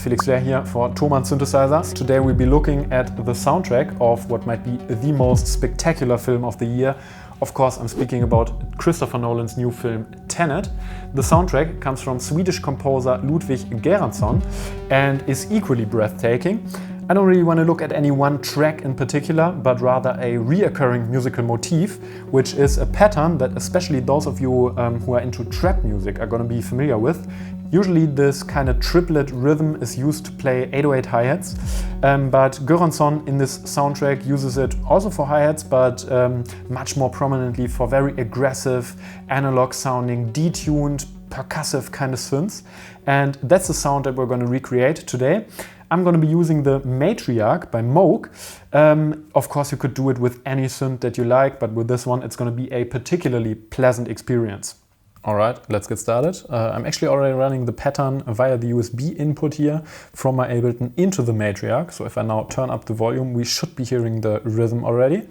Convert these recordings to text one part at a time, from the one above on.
Felix here for Thomann synthesizers. Today we'll be looking at the soundtrack of what might be the most spectacular film of the year. Of course, I'm speaking about Christopher Nolan's new film Tenet. The soundtrack comes from Swedish composer Ludwig Göransson and is equally breathtaking. I don't really want to look at any one track in particular, but rather a reoccurring musical motif, which is a pattern that especially those of you who are into trap music are going to be familiar with. Usually this kind of triplet rhythm is used to play 808 hi-hats, but Göransson in this soundtrack uses it also for hi-hats, but much more prominently for very aggressive, analog sounding, detuned, percussive kind of synths. And that's the sound that we're going to recreate today. I'm going to be using the Matriarch by Moog. Of course, you could do it with any synth that you like, but with this one, it's going to be a particularly pleasant experience. All right, let's get started. I'm actually already running the pattern via the USB input here from my Ableton into the Matriarch. So if I now turn up the volume, we should be hearing the rhythm already,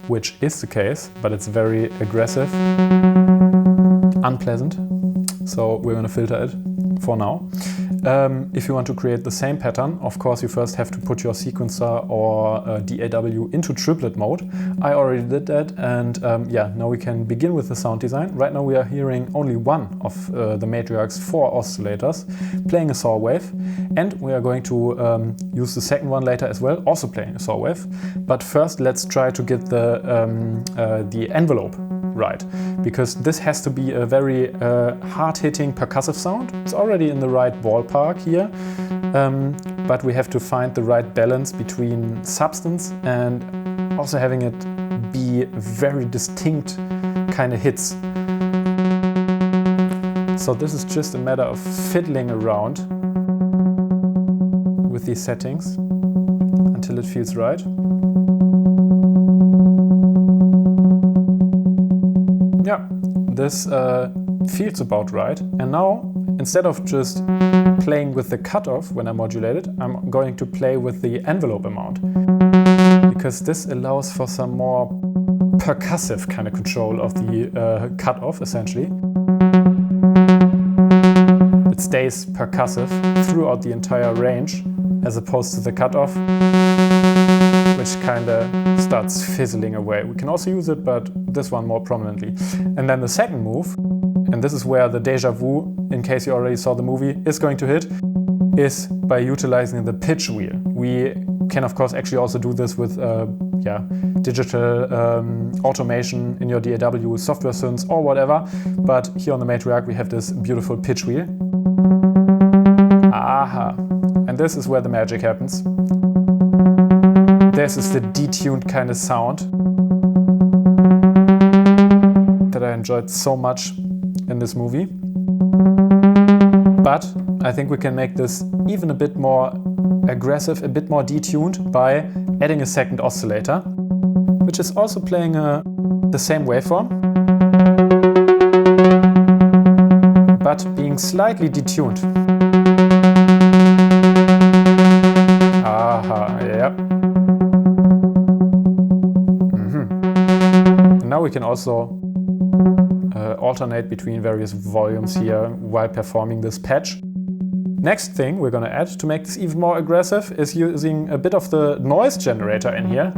which is the case, but it's very aggressive, unpleasant. So we're going to filter it for now. If you want to create the same pattern, of course you first have to put your sequencer or DAW into triplet mode. I already did that, and now we can begin with the sound design. Right now we are hearing only one of the Matriarch's 4 oscillators playing a saw wave, and we are going to use the second one later as well, also playing a saw wave. But first let's try to get the envelope right, because this has to be a very hard-hitting percussive sound. It's already in the right ballpark here, but we have to find the right balance between substance and also having it be very distinct kind of hits. So this is just a matter of fiddling around with these settings until it feels right. Yeah, this feels about right. And now, instead of just playing with the cutoff when I modulate it, I'm going to play with the envelope amount, because this allows for some more percussive kind of control of the cutoff, essentially. It stays percussive throughout the entire range, as opposed to the cutoff, which kind of starts fizzling away. We can also use it, but this one more prominently. And then the second move, and this is where the deja vu, in case you already saw the movie, is going to hit, is by utilizing the pitch wheel. We can of course actually also do this with digital automation in your DAW, software synths or whatever, but here on the Matriarch we have this beautiful pitch wheel. Aha! And this is where the magic happens. This is the detuned kind of sound that I enjoyed so much in this movie. But I think we can make this even a bit more aggressive, a bit more detuned by adding a second oscillator, which is also playing the same waveform, but being slightly detuned. Aha, yeah. Now we can also alternate between various volumes here while performing this patch. Next thing we're going to add to make this even more aggressive is using a bit of the noise generator in here.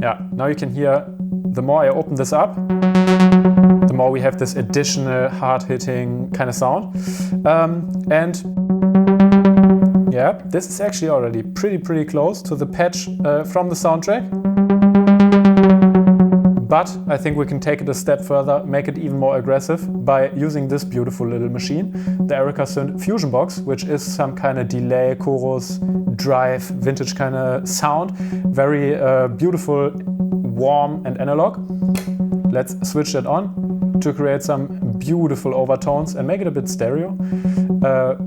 Yeah, now you can hear, the more I open this up, the more we have this additional hard-hitting kind of sound. Yeah, this is actually already pretty close to the patch from the soundtrack. But I think we can take it a step further, make it even more aggressive by using this beautiful little machine, the Erica Synth Fusion Box, which is some kind of delay, chorus, drive, vintage kind of sound. Very beautiful, warm and analog. Let's switch that on to create some beautiful overtones and make it a bit stereo.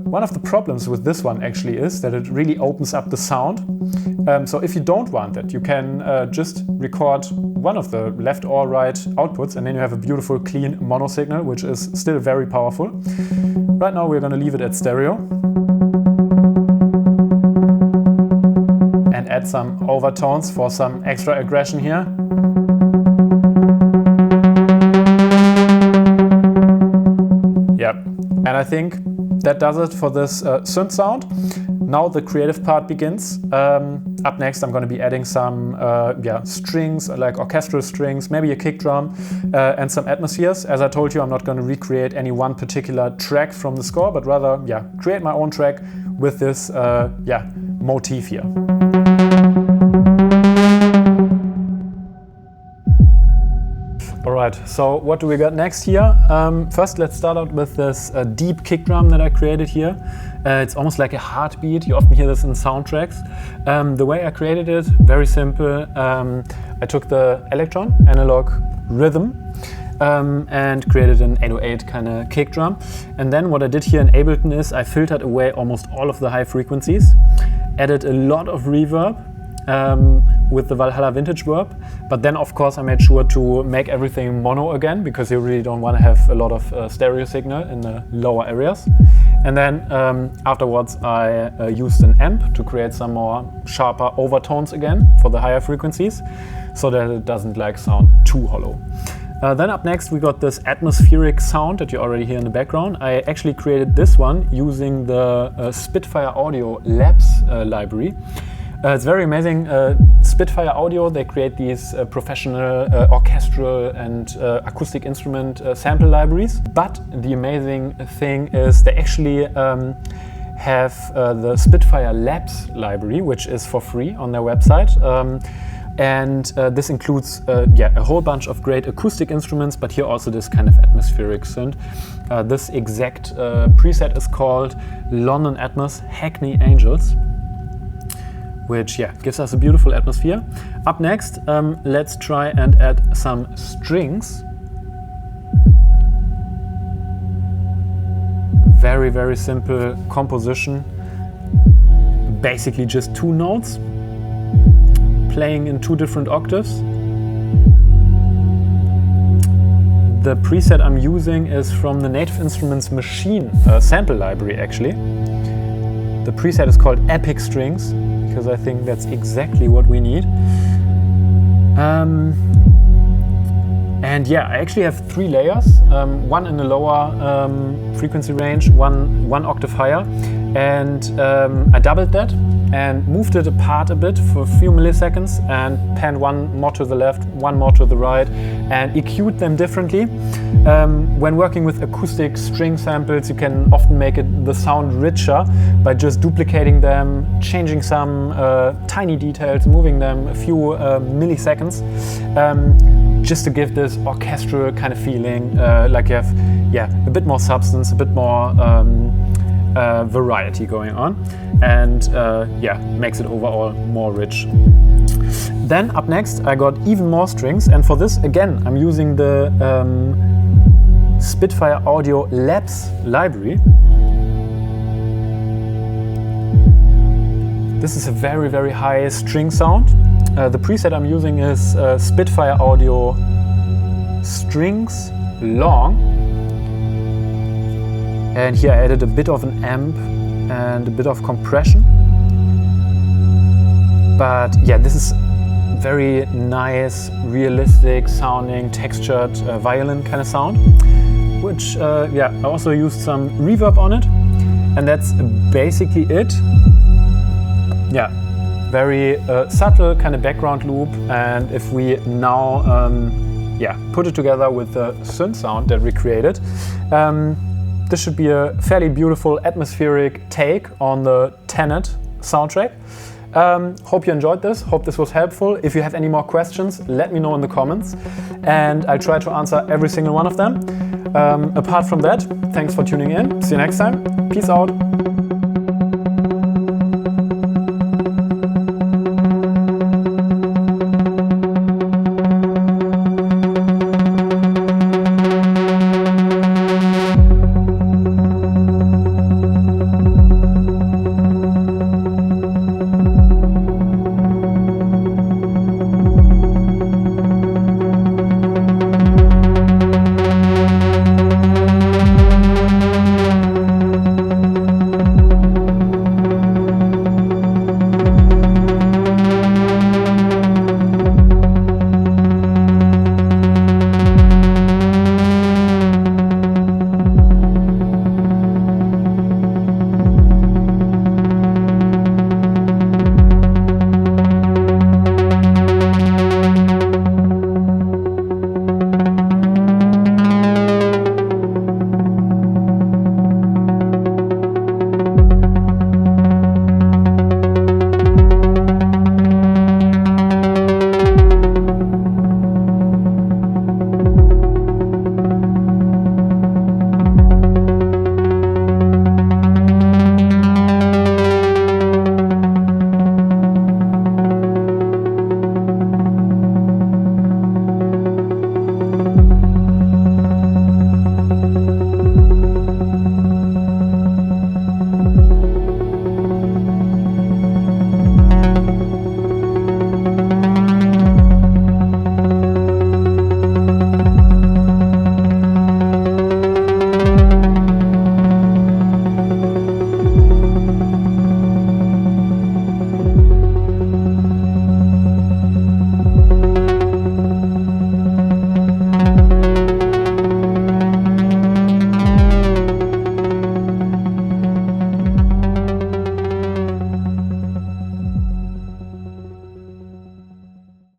One of the problems with this one actually is that it really opens up the sound. So if you don't want that, you can just record one of the left or right outputs, and then you have a beautiful clean mono signal, which is still very powerful. Right now we're going to leave it at stereo and add some overtones for some extra aggression here. And I think that does it for this synth sound. Now the creative part begins. Up next I'm going to be adding some strings, like orchestral strings, maybe a kick drum, and some atmospheres. As I told you, I'm not going to recreate any one particular track from the score, but rather create my own track with this motif here. Alright, so what do we got next here? First, let's start out with this deep kick drum that I created here. It's almost like a heartbeat. You often hear this in soundtracks. The way I created it, very simple. I took the Elektron analog Rytm and created an 808 kind of kick drum. And then what I did here in Ableton is I filtered away almost all of the high frequencies, added a lot of reverb with the Valhalla Vintage Verb, but then of course I made sure to make everything mono again, because you really don't want to have a lot of stereo signal in the lower areas. And then afterwards I used an amp to create some more sharper overtones again for the higher frequencies, so that it doesn't sound too hollow. Then up next we got this atmospheric sound that you already hear in the background. I actually created this one using the Spitfire Audio Labs library. It's very amazing. Spitfire Audio, they create these professional orchestral and acoustic instrument sample libraries. But the amazing thing is they actually have the Spitfire Labs library, which is for free on their website. And this includes a whole bunch of great acoustic instruments, but here also this kind of atmospheric synth. This exact preset is called London Atmos Hackney Angels, which gives us a beautiful atmosphere. Up next, let's try and add some strings. Very, very simple composition. Basically just 2 notes playing in 2 different octaves. The preset I'm using is from the Native Instruments Machine sample library actually. The preset is called Epic Strings, because I think that's exactly what we need. And I actually have 3 layers, one in the lower frequency range, one octave higher, and I doubled that and moved it apart a bit for a few milliseconds and panned one more to the left, one more to the right, and EQ'd them differently. When working with acoustic string samples, you can often make the sound richer by just duplicating them, changing some tiny details, moving them a few milliseconds, just to give this orchestral kind of feeling, like you have a bit more substance, a bit more variety going on, and makes it overall more rich. Then up next I got even more strings, and for this again I'm using the Spitfire Audio Labs library. This is a very, very high string sound. The preset I'm using is Spitfire Audio Strings Long. And here I added a bit of an amp and a bit of compression. But this is very nice, realistic sounding, textured violin kind of sound, which I also used some reverb on it, and that's basically it. Very subtle kind of background loop, and if we now put it together with the synth sound that we created, this should be a fairly beautiful atmospheric take on the Tenet soundtrack. Hope you enjoyed this, hope this was helpful. If you have any more questions, let me know in the comments, and I'll try to answer every single one of them. Apart from that, thanks for tuning in. See you next time. Peace out.